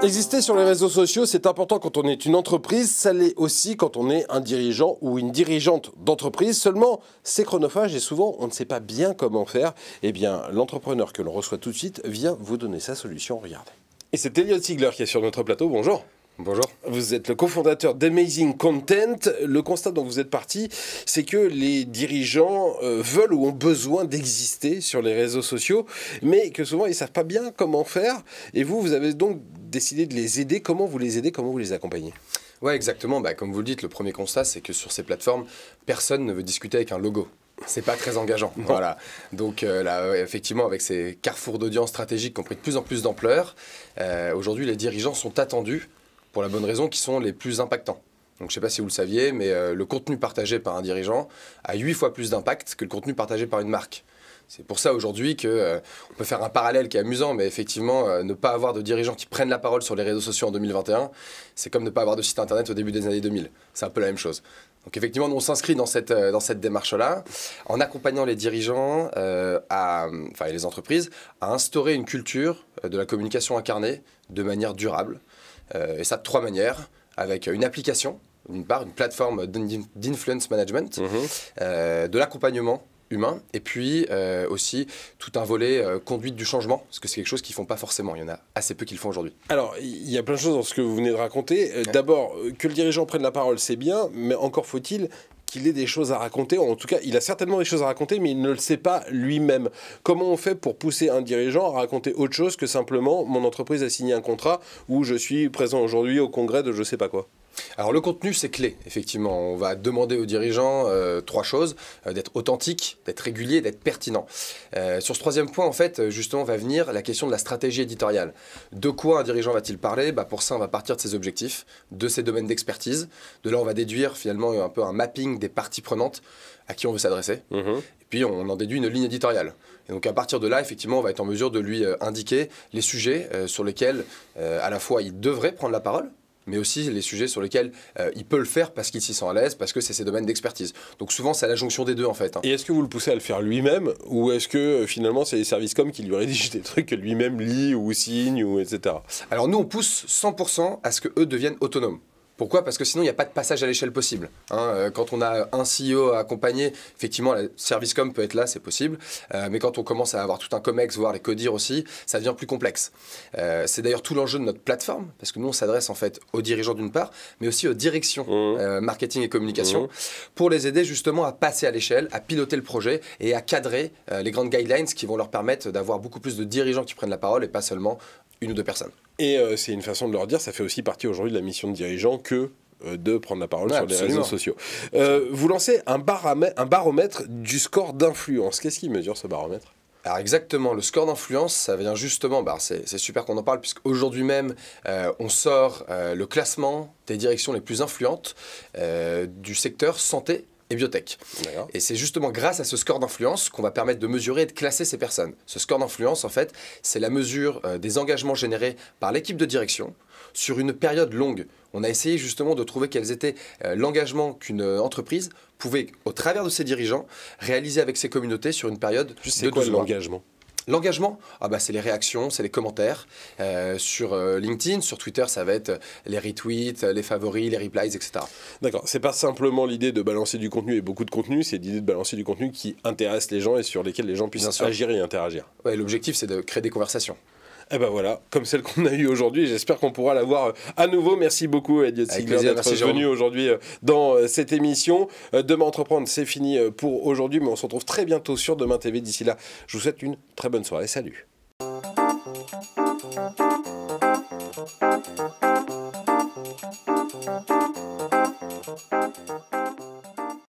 Exister sur les réseaux sociaux, c'est important quand on est une entreprise, ça l'est aussi quand on est un dirigeant ou une dirigeante d'entreprise. Seulement, c'est chronophage et souvent, on ne sait pas bien comment faire. Eh bien, l'entrepreneur que l'on reçoit tout de suite vient vous donner sa solution. Regardez. Et c'est Elliot Ziegler qui est sur notre plateau. Bonjour. Bonjour. Vous êtes le cofondateur d'Amazing Content. Le constat dont vous êtes parti, c'est que les dirigeants veulent ou ont besoin d'exister sur les réseaux sociaux, mais que souvent ils ne savent pas bien comment faire. Et vous avez donc décidé de les aider. Comment vous les aidez? Comment vous les accompagnez? Ouais, exactement. Comme vous le dites, le premier constat, c'est que sur ces plateformes, personne ne veut discuter avec un logo. C'est pas très engageant. Voilà. Donc là, effectivement, avec ces carrefours d'audience stratégiques qui ont pris de plus en plus d'ampleur, aujourd'hui, les dirigeants sont attendus pour la bonne raison qu'ils sont les plus impactants. Donc, je ne sais pas si vous le saviez, mais le contenu partagé par un dirigeant a 8 fois plus d'impact que le contenu partagé par une marque. C'est pour ça aujourd'hui qu'on peut faire un parallèle qui est amusant, mais effectivement, ne pas avoir de dirigeants qui prennent la parole sur les réseaux sociaux en 2021, c'est comme ne pas avoir de site internet au début des années 2000. C'est un peu la même chose. Donc effectivement, nous, on s'inscrit dans cette démarche-là, en accompagnant les dirigeants et les entreprises à instaurer une culture de la communication incarnée de manière durable. Et ça de 3 manières, avec une application, d'une part, une plateforme d'influence management, de l'accompagnement humain, et puis aussi tout un volet conduite du changement, parce que c'est quelque chose qu'ils ne font pas forcément. Il y en a assez peu qui le font aujourd'hui. Alors, il y a plein de choses dans ce que vous venez de raconter. D'abord, que le dirigeant prenne la parole, c'est bien, mais encore faut-il qu'il ait des choses à raconter. En tout cas, il a certainement des choses à raconter, mais il ne le sait pas lui-même. Comment on fait pour pousser un dirigeant à raconter autre chose que simplement « mon entreprise a signé un contrat où je suis présent aujourd'hui au congrès de je ne sais pas quoi ». Alors le contenu, c'est clé, effectivement. On va demander aux dirigeants 3 choses, d'être authentique, d'être régulier, d'être pertinent. Sur ce 3e point, en fait, justement, va venir la question de la stratégie éditoriale. De quoi un dirigeant va-t-il parler? Pour ça, on va partir de ses objectifs, de ses domaines d'expertise. De là, on va déduire finalement un peu un mapping des parties prenantes à qui on veut s'adresser. Et puis, on en déduit une ligne éditoriale. Et donc, à partir de là, effectivement, on va être en mesure de lui indiquer les sujets sur lesquels, à la fois, il devrait prendre la parole, mais aussi les sujets sur lesquels il peut le faire parce qu'il s'y sent à l'aise, parce que c'est ses domaines d'expertise. Donc souvent, c'est à la jonction des deux, en fait. Et est-ce que vous le poussez à le faire lui-même, ou est-ce que finalement, c'est les services com qui lui rédigent des trucs que lui-même lit ou signe, ou etc. Alors nous, on pousse 100% à ce qu'eux deviennent autonomes. Pourquoi? Parce que sinon, il n'y a pas de passage à l'échelle possible. Quand on a un CEO à accompagner, effectivement, le service com peut être là, c'est possible. Mais quand on commence à avoir tout un COMEX, voire les CODIR aussi, ça devient plus complexe. C'est d'ailleurs tout l'enjeu de notre plateforme, parce que nous, on s'adresse en fait aux dirigeants d'une part, mais aussi aux directions marketing et communication, pour les aider justement à passer à l'échelle, à piloter le projet et à cadrer les grandes guidelines qui vont leur permettre d'avoir beaucoup plus de dirigeants qui prennent la parole et pas seulement 1 ou 2 personnes. Et c'est une façon de leur dire, ça fait aussi partie aujourd'hui de la mission de dirigeant que de prendre la parole sur les réseaux sociaux. Vous lancez un baromètre du score d'influence. Qu'est-ce qui mesure ce baromètre? Alors exactement, le score d'influence, ça vient justement, c'est super qu'on en parle, puisqu'aujourd'hui même, on sort le classement des directions les plus influentes du secteur santé et biotech. Et c'est justement grâce à ce score d'influence qu'on va permettre de mesurer et de classer ces personnes. Ce score d'influence, en fait, c'est la mesure des engagements générés par l'équipe de direction sur une période longue. On a essayé justement de trouver quels étaient l'engagement qu'une entreprise pouvait, au travers de ses dirigeants, réaliser avec ses communautés sur une période de 12 mois. C'est quoi l'engagement? L'engagement, c'est les réactions, c'est les commentaires. Sur LinkedIn, sur Twitter, ça va être les retweets, les favoris, les replies, etc. D'accord. C'est pas simplement l'idée de balancer du contenu et beaucoup de contenu, c'est l'idée de balancer du contenu qui intéresse les gens et sur lesquels les gens puissent agir et interagir. Ouais, l'objectif, c'est de créer des conversations. Et ben voilà, comme celle qu'on a eue aujourd'hui, j'espère qu'on pourra la voir à nouveau. Merci beaucoup, Elliot Ziegler, d'être venu aujourd'hui dans cette émission. Demain Entreprendre, c'est fini pour aujourd'hui, mais on se retrouve très bientôt sur Demain TV. D'ici là, je vous souhaite une très bonne soirée. Salut.